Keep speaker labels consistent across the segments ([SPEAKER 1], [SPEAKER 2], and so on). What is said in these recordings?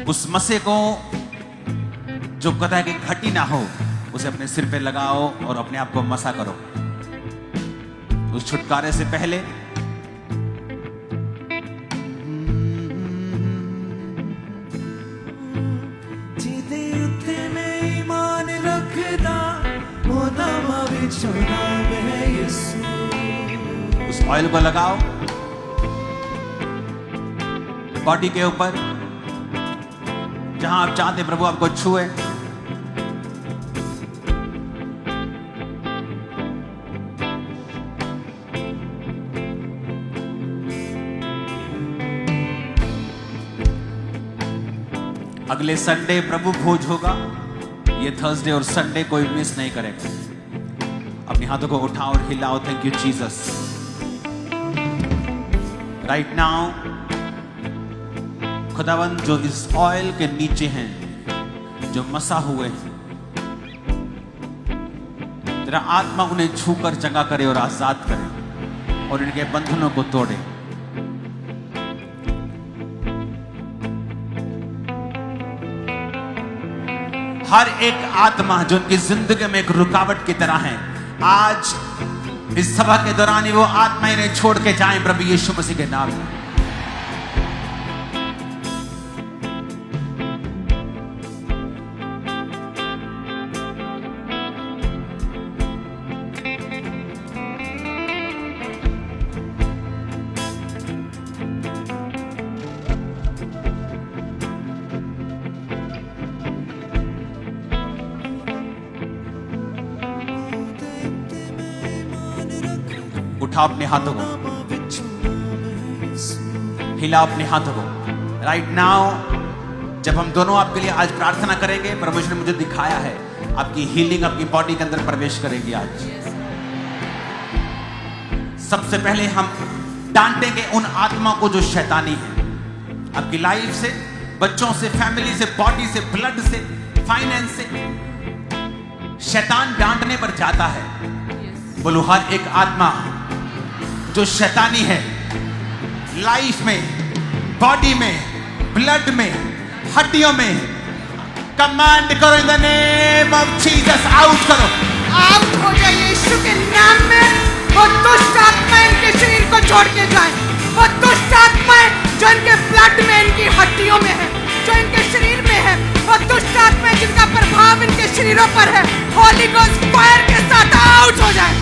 [SPEAKER 1] उस मसे को जो कहता है कि घटी ना हो, उसे अपने सिर पे लगाओ और अपने आप को मसा करो। उस छुटकारे से पहले उस ऑयल को लगाओ बॉडी के ऊपर, जहां आप चाहते प्रभु आपको छुए। अगले संडे प्रभु भोज होगा। ये थर्सडे और संडे कोई मिस नहीं करेगा। अपने हाथों को उठाओ और हिलाओ। Thank you Jesus. Right now खुदावंद जो इस ऑयल के नीचे हैं, जो मसा हुए हैं, तेरा आत्मा उन्हें छूकर चंगा करे और आजाद करे और इनके बंधनों को तोड़े। हर एक आत्मा जो उनकी जिंदगी में एक रुकावट की तरह है, आज इस सभा के दौरान ही वो आत्मा इन्हें छोड़ के जाएं प्रभु यीशु मसीह के नाम में। उठाओ अपने हाथों को, हिलाओ अपने हाथों को। राइट नाउ जब हम दोनों आपके लिए आज प्रार्थना करेंगे, परमेश्वर ने मुझे दिखाया है आपकी हीलिंग आपकी बॉडी के अंदर प्रवेश करेगी आज। सबसे पहले हम डांटेंगे उन आत्माओं को जो शैतानी है, आपकी लाइफ से, बच्चों से, फैमिली से, बॉडी से, ब्लड से, फाइनेंस से। शैतान डांटने पर जाता है। बोलो हर एक आत्मा जो शैतानी है, लाइफ में, बॉडी में, ब्लड में, हड्डियों में, कमांड करो in the name of Jesus. Out करो,
[SPEAKER 2] आउट हो जाए यीशु के नाम में। वो दुष्ट आत्माएं इनके शरीर को छोड़ के जाए। वो दुष्ट आत्माएं जो इनके ब्लड में, इनकी हड्डियों में है, जो इनके शरीर में है, वो दुष्ट आत्माएं जिनका प्रभाव इनके शरीरों पर है, होली गोस्ट फायर के साथ आउट हो जाए,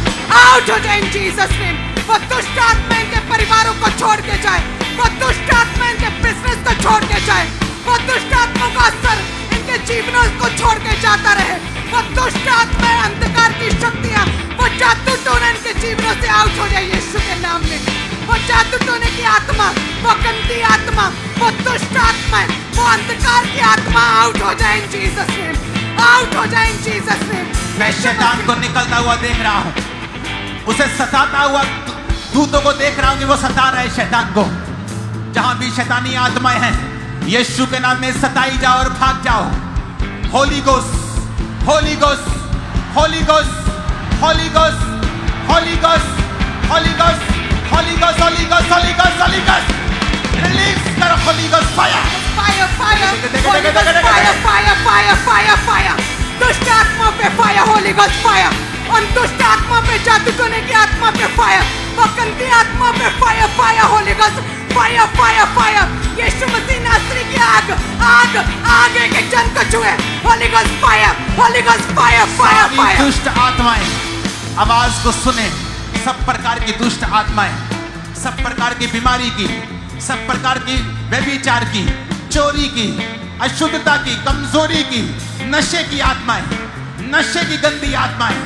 [SPEAKER 2] आउट हो जाए इन जीसस नेम। वो दुष्ट आत्मा इनके परिवारों को छोड़ के जाए। वो दुष्ट आत्मा इनके बिजनेस को छोड़ के जाए। वो दुष्ट आत्मा का असर इनके जीवनों को छोड़ के जाता रहे। वो दुष्ट आत्मा अंधकार की शक्तियां, वो जादू टोना इनके जीवनों से आउट हो जाए यीशु के नाम में। वो जादू टोने की आत्मा, वो गंदी आत्मा, वो दुष्ट आत्मा, वो अंधकार की आत्मा आउट हो जाए इन जीसस नेम, आउट हो जाए इन जीसस नेम।
[SPEAKER 1] मैं शैतान को निकलता हुआ देख रहा हूं, उसे सताता हुआ दूतों को देख रहा हूं कि वो सता रहे शैतान को। जहां भी शैतानी आत्माएं हैं, यीशु के नाम में सताई जाओ और भाग जाओ। Holy Ghost, Holy Ghost, Holy Ghost, Holy Ghost, Holy Ghost, Holy Ghost, Holy Ghost, Holy Ghost, Holy Ghost, Holy Ghost, release करो Holy Ghost fire,
[SPEAKER 2] fire, fire, fire, fire, fire, fire, fire. दुष्ट आत्मा पे fire, Holy Ghost fire. उन दुष्ट आत्मा पे, जादू टोने की आत्मा पे फायर, वो गंदी आत्मा पे fire, fire, Holy Ghost fire, fire, fire. Yeshu Masih नासरी की आग, आग, आग एक जन को छुए। Holy Ghost fire, Holy Ghost fire, fire, fire.
[SPEAKER 1] दुष्ट आत्माएं आवाज को सुने। सब प्रकार की दुष्ट आत्माएं, सब प्रकार की बीमारी की, सब प्रकार की व्यभिचार की, चोरी की, अशुद्धता की, कमजोरी की, नशे की आत्माएं, नशे की गंदी आत्माएं,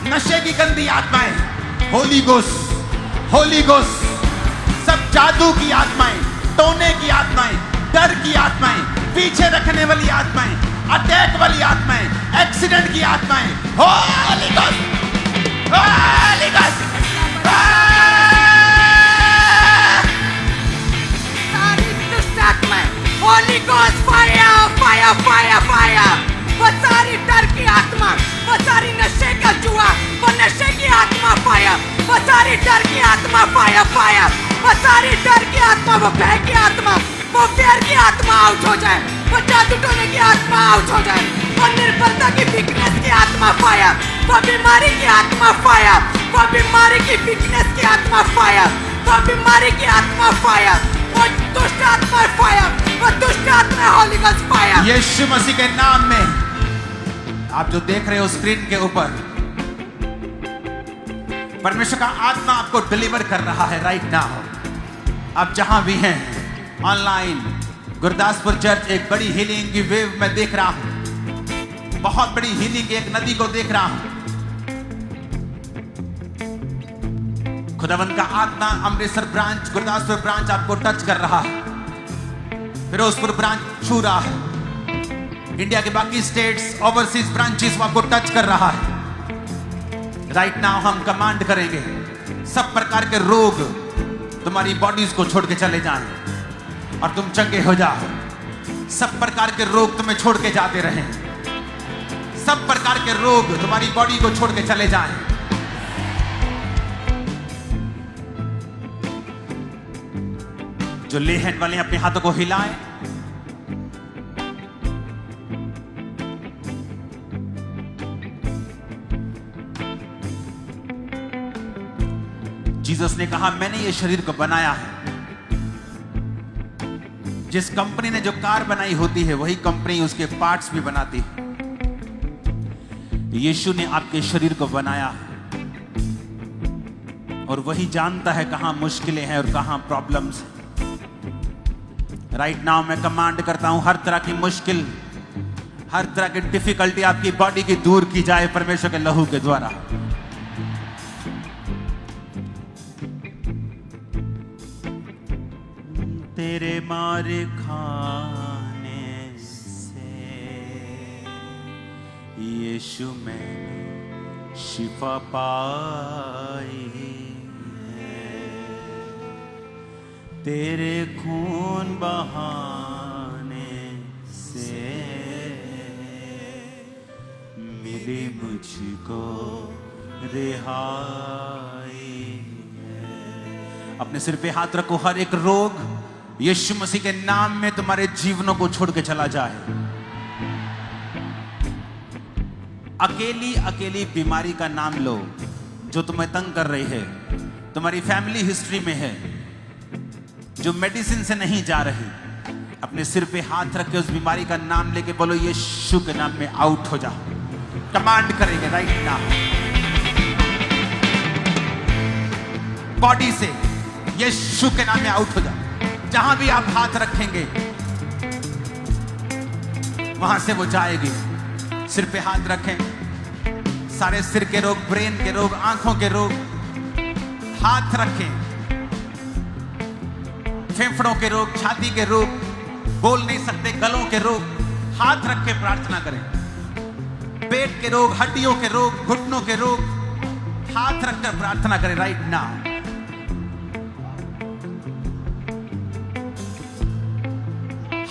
[SPEAKER 1] नशे की गंदी आत्माएं, होली गोस्ट, होली गोस्ट, सब जादू की आत्माएं, टोने की आत्माएं, डर की आत्माएं, पीछे रखने वाली आत्माएं, अटैक वाली आत्माएं, एक्सीडेंट की आत्माएं, होली गोस्ट, होली गोस्ट,
[SPEAKER 2] सारी दुष्ट आत्माएं, Holi Ghost fire, fire, fire, fire. वो सारी डर की आत्मा, वो सारी नशे का जुआ, वो नशे की आत्मा फायर, वो सारी डर की आत्मा फायर, फायर, वो सारी डर की आत्मा, वो भय की आत्मा, वो फेर की आत्मा आउट हो जाए, वो जादू टोने की आत्मा आउट हो जाए, वो निर्बलता की वीकनेस की आत्मा फायर, वो बीमारी की आत्मा फायर, वो बीमारी की वीकनेस की आत्मा फायर, वो बीमारी की आत्मा फायर, वो दुष्ट आत्मा फायर, वो दुष्ट आत्मा होली गॉस्ट फायर।
[SPEAKER 1] यीशु मसीह के नाम में आप जो देख रहे हो स्क्रीन के ऊपर, परमेश्वर का आत्मा आपको डिलीवर कर रहा है राइट नाउ। आप जहां भी हैं ऑनलाइन, गुरदासपुर चर्च एक बड़ी हीलिंग की वेव में देख रहा हूं, बहुत बड़ी हीलिंग की एक नदी को देख रहा हूं। खुदावंत का आत्मा अमृतसर ब्रांच, गुरदासपुर ब्रांच आपको टच कर रहा है, फिरोजपुर ब्रांच छू रहा है, इंडिया के बाकी स्टेट्स ओवरसीज ब्रांचेस को आपको टच कर रहा है राइट नाउ। हम कमांड करेंगे सब प्रकार के रोग तुम्हारी बॉडीज को छोड़ के चले जाएं और तुम चंगे हो जाओ। सब प्रकार के रोग तुम्हें छोड़ के जाते रहें, सब प्रकार के रोग तुम्हारी बॉडी को छोड़ के चले जाएं। जो ले हैंड वाले अपने हाथों को हिलाएं। जीसस ने कहा मैंने ये शरीर को बनाया है। जिस कंपनी ने जो कार बनाई होती है वही कंपनी उसके पार्ट्स भी बनाती है। यीशु ने आपके शरीर को बनाया है और वही जानता है कहां मुश्किलें हैं और कहां प्रॉब्लम्स हैं। राइट नाउ मैं कमांड करता हूं हर तरह की मुश्किल, हर तरह की डिफिकल्टी आपकी बॉडी की दूर की जाए परमेश्वर के लहू के द्वारा। तेरे मारे खाने से यीशु मैंने शिफा पाई है, तेरे खून बहाने से मिली मुझको रिहाई है। अपने सिर पे हाथ रखो। हर एक रोग यीशु मसीह के नाम में तुम्हारे जीवनों को छोड़ के चला जाए। अकेली अकेली बीमारी का नाम लो जो तुम्हें तंग कर रही है, तुम्हारी फैमिली हिस्ट्री में है, जो मेडिसिन से नहीं जा रही। अपने सिर पे हाथ रख के उस बीमारी का नाम लेके बोलो यीशु के नाम में आउट हो जाओ। कमांड करेंगे राइट नाउ। बॉडी से यीशु के नाम में आउट हो जाओ। जहां भी आप हाथ रखेंगे वहां से वो जाएगी। सिर पे हाथ रखें। सारे सिर के रोग, ब्रेन के रोग, आंखों के रोग, हाथ रखें। फेफड़ों के रोग, छाती के रोग, बोल नहीं सकते गलों के रोग, हाथ रख के प्रार्थना करें। पेट के रोग, हड्डियों के रोग, घुटनों के रोग, हाथ रखकर प्रार्थना करें राइट नाउ।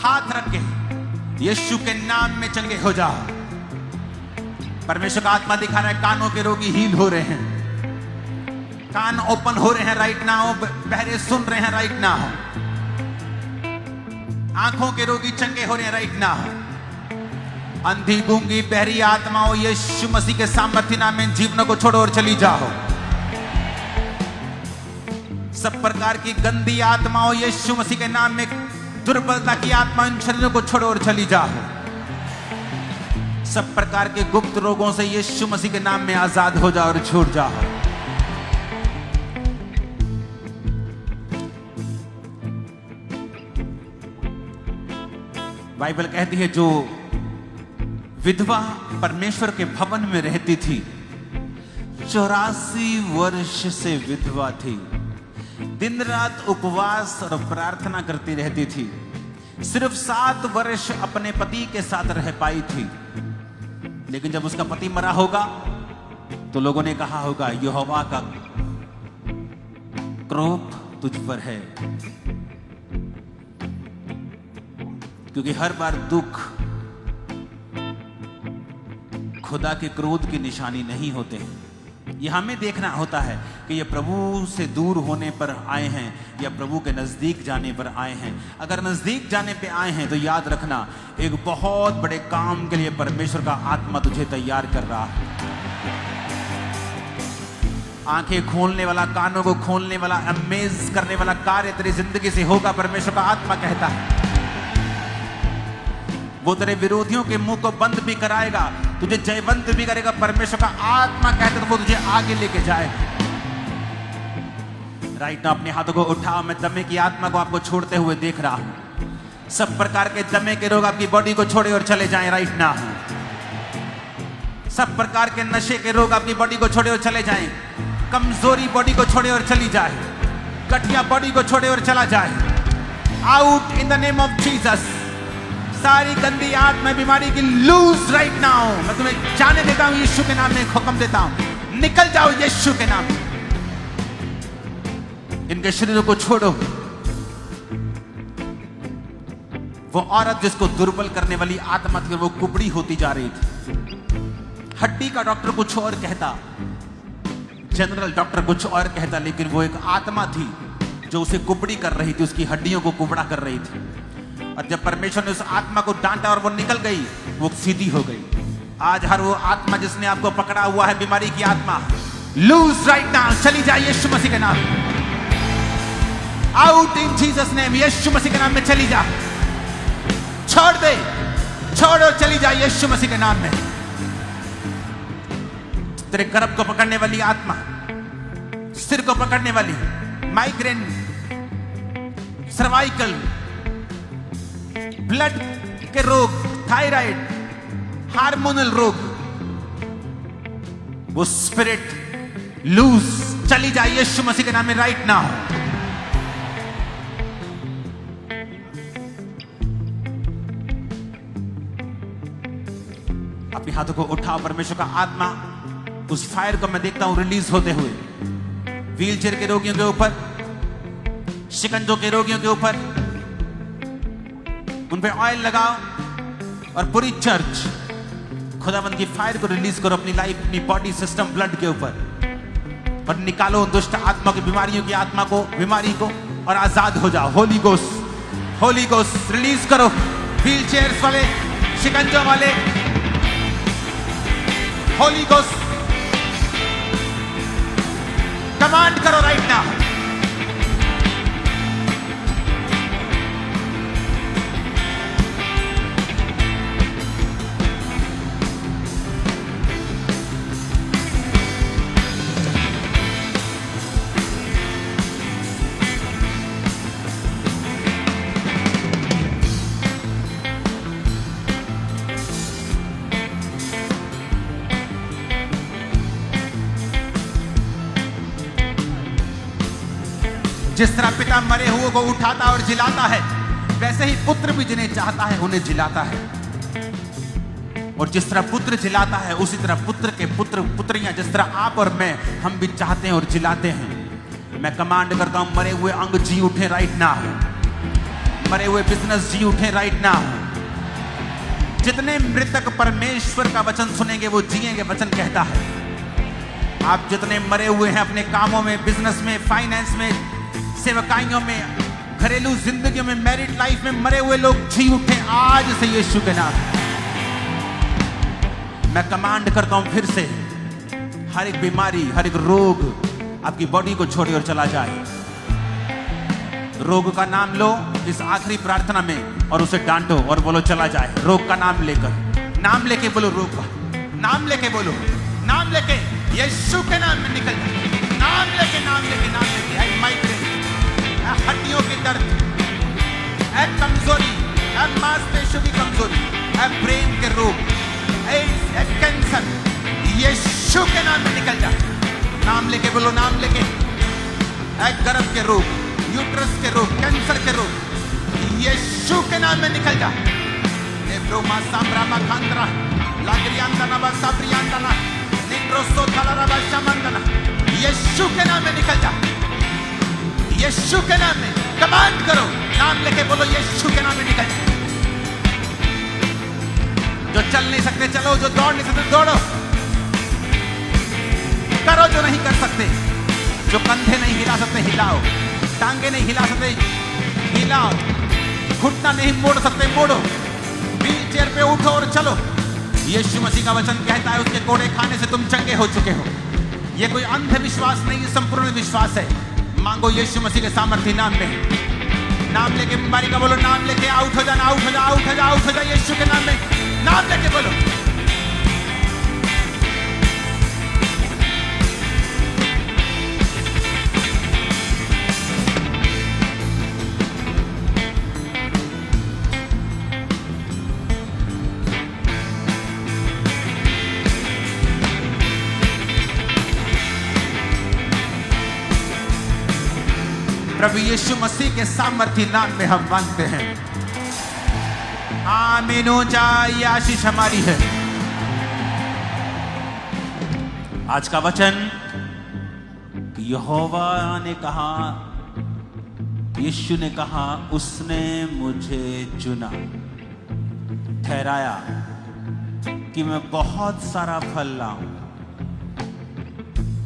[SPEAKER 1] हाथ रख के यीशु के नाम में चंगे हो जाओ। परमेश्वर का आत्मा दिखा रहा है कानों के रोगी हील हो रहे हैं, कान ओपन हो रहे हैं राइट नाउ, बहरे सुन रहे हैं राइट नाउ, आंखों के रोगी चंगे हो रहे हैं राइट नाउ। अंधी गूंगी बहरी आत्माओं यीशु मसीह के सामर्थ्य नाम में जीवनों को छोड़ो और चली जाओ। सब प्रकार की गंदी आत्माओं यीशु मसीह के नाम में, दुर्बलता की आत्मा इन शरीरों को छोड़ो और चली जाओ। सब प्रकार के गुप्त रोगों से यीशु मसीह के नाम में आजाद हो जाओ और छूट जाओ। बाइबल कहती है जो विधवा परमेश्वर के भवन में रहती थी, 84 वर्ष से विधवा थी, दिन रात उपवास और प्रार्थना करती रहती थी। सिर्फ 7 वर्ष अपने पति के साथ रह पाई थी, लेकिन जब उसका पति मरा होगा तो लोगों ने कहा होगा यहोवा का क्रोध तुझ पर है, क्योंकि हर बार दुख खुदा के क्रोध की निशानी नहीं होते हैं। ये हमें देखना होता है कि ये प्रभु से दूर होने पर आए हैं या प्रभु के नजदीक जाने पर आए हैं। अगर नजदीक जाने पे आए हैं तो याद रखना, एक बहुत बड़े काम के लिए परमेश्वर का आत्मा तुझे तैयार कर रहा है। आंखें खोलने वाला, कानों को खोलने वाला, अमेज करने वाला कार्य तेरी जिंदगी से होगा, परमेश्वर का आत्मा कहता है। वो तेरे विरोधियों के मुंह को बंद भी कराएगा, तुझे जयवंत भी करेगा। परमेश्वर का आत्मा कहता है तो वो तुझे आगे लेके जाएगा। राइट ना, अपने हाथों को उठाओ। मैं दमे की आत्मा को आपको छोड़ते हुए देख रहा हूं। सब प्रकार के दमे के रोग आपकी बॉडी को छोड़े और चले जाएं राइट ना। सब प्रकार के नशे के रोग आपकी बॉडी को छोड़े और चले जाएं। कमजोरी बॉडी को छोड़े और चली जाए। गठिया बॉडी को छोड़े और चला जाए। Out in the name of Jesus. सारी गंदी आत्मा बीमारी की लूज राइट नाउ। मैं तुम्हें जाने देता हूं, यीशु के नाम में हुक्म देता हूं, निकल जाओ यीशु के नाम। इनके शरीरों को छोड़ो। वो औरत जिसको दुर्बल करने वाली आत्मा थी, वो कुबड़ी होती जा रही थी। हड्डी का डॉक्टर कुछ और कहता, जनरल डॉक्टर कुछ और कहता, लेकिन वो एक आत्मा थी जो उसे कुबड़ी कर रही थी, उसकी हड्डियों को कुबड़ा कर रही थी। और जब परमेश्वर ने उस आत्मा को डांटा और वो निकल गई, वो सीधी हो गई। आज हर वो आत्मा जिसने आपको पकड़ा हुआ है, बीमारी की आत्मा, लूज राइट नाउ, चली जाए यीशु मसीह के नाम। आउट इन जीसस नेम, यीशु मसीह के नाम में चली जा। छोड़ दे, छोड़ और चली जा यीशु मसीह के नाम में। तेरे गर्भ को पकड़ने वाली आत्मा, सिर को पकड़ने वाली, माइग्रेन, सर्वाइकल, ब्लड के रोग, थायराइड, हार्मोनल रोग, वो स्पिरिट लूज, चली जाए यीशु मसीह के नाम में राइट नाउ। अपने हाथों को उठाओ। परमेश्वर का आत्मा, उस फायर को मैं देखता हूं रिलीज होते हुए व्हीलचेयर के रोगियों के ऊपर, शिकंजों के रोगियों के ऊपर। उन पे ऑयल लगाओ और पूरी चर्च खुदावंद की फायर को रिलीज करो अपनी लाइफ, अपनी बॉडी, सिस्टम, ब्लड के ऊपर, और निकालो दुष्ट आत्मा की, बीमारियों की आत्मा को, बीमारी को, और आजाद हो जाओ। Holy Ghost, Holy Ghost release करो। व्हीलचेयर्स वाले, शिकंजों वाले, होली गोस्ट कमांड करो राइट नाउ। जिस तरह पिता मरे हुए को उठाता और जिलाता है, वैसे ही पुत्र भी जिन्हें चाहता है उन्हें जिलाता है। और जिस तरह पुत्र जिलाता है, उसी तरह पुत्र के पुत्र पुत्रियां, जिस तरह आप और मैं, हम भी चाहते हैं और जिलाते हैं। मैं कमांड करता हूं, मरे हुए अंग जी उठे राइट नाउ। मरे हुए बिजनेस जी उठे राइट नाउ। जितने मृतक परमेश्वर का वचन सुनेंगे वो जिएंगे, वचन कहता है। आप जितने मरे हुए हैं अपने कामों में, बिजनेस में, फाइनेंस में, सेवकाइयों में, घरेलू जिंदगी में, मैरिड लाइफ में, मरे हुए लोग जी उठे आज से यीशु के नाम। मैं कमांड करता हूं फिर से, हर एक बीमारी, हर एक रोग आपकी बॉडी को छोड़े और चला जाए। रोग का नाम लो इस आखिरी प्रार्थना में और उसे डांटो और बोलो चला जाए। रोग का नाम लेकर, नाम लेके बोलो, रोग का नाम लेके बोलो, नाम लेके यीशु के नाम में निकल जाए। नाम लेके, नाम लेके, नाम लेके। माइग्रेन, हड्डियों के दर्द, कमजोरी, मांसपेशियों की कमजोरी, ब्रेन के रोग, एड्स, कैंसर, यीशु के नाम में निकल जा। नाम लेके बोलो, नाम लेके। गर्भ के रोग, यूट्रस के रोग, कैंसर के रोग, यीशु के नाम में निकल जा। ब्रोमा सांब्रामा खांद्रा लाग्रियांदना बा साब्रियांदना निक्रोसो थलाराबा शमंदना, यीशु के नाम में निकल जा। यीशु के नाम में कमांड करो, नाम लेके बोलो, यीशु के नाम में निकल जा। जो चल नहीं सकते चलो, जो दौड़ नहीं सकते दौड़ो। करो जो नहीं कर सकते, जो कंधे नहीं हिला सकते हिलाओ, टांगे नहीं हिला सकते हिलाओ, घुटना नहीं मोड़ सकते मोड़ो, व्हील चेयर पे उठो और चलो। यीशु मसीह का वचन कहता है उसके कोड़े खाने से तुम चंगे हो चुके हो। ये कोई अंधविश्वास नहीं, ये संपूर्ण विश्वास है। मांगो यीशु मसीह के सामर्थ्य नाम में, नाम लेके बीमारी का बोलो, नाम लेके आउट हो जाना, आउट हो जा, आउट हो जा, आउट हो जा, यीशु के नाम में नाम लेके बोलो। प्रभु यीशु मसीह के सामर्थ्य नाम में हम मांगते हैं। आमीन। ऊंचा ये आशीष हमारी है। आज का वचन, यहोवा ने कहा, यीशु ने कहा, उसने मुझे चुना, ठहराया कि मैं बहुत सारा फल लाऊं।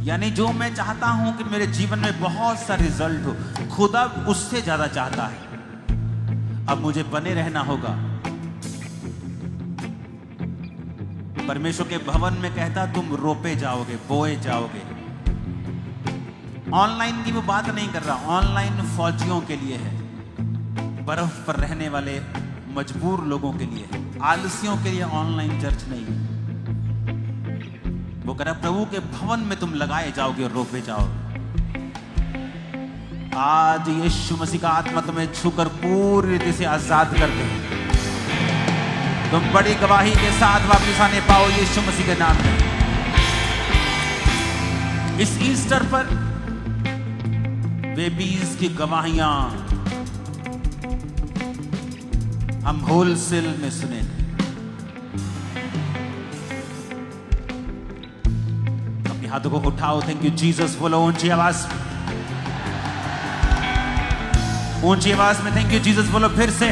[SPEAKER 1] यानी जो मैं चाहता हूं कि मेरे जीवन में बहुत सा रिजल्ट हो, खुदा उससे ज्यादा चाहता है। अब मुझे बने रहना होगा। परमेश्वर के भवन में कहता तुम रोपे जाओगे, बोए जाओगे। ऑनलाइन की वो बात नहीं कर रहा, ऑनलाइन फौजियों के लिए है, बर्फ पर रहने वाले मजबूर लोगों के लिए है, आलसियों के लिए ऑनलाइन चर्च नहीं है। वो कह रहा प्रभु के भवन में तुम लगाए जाओगे और रोपे जाओगे। आज यीशु मसीह का आत्मा तुम्हें छूकर पूरी रीति से आजाद कर दे। तुम बड़ी गवाही के साथ वापस आने पाओ यीशु मसीह के नाम में। इस ईस्टर पर बेबीज की गवाहियां हम होलसेल में सुनेंगे। हाथों को उठाओ, थैंक यू जीसस बोलो ऊंची आवाज, ऊंची आवाज में थैंक यू जीसस बोलो फिर से।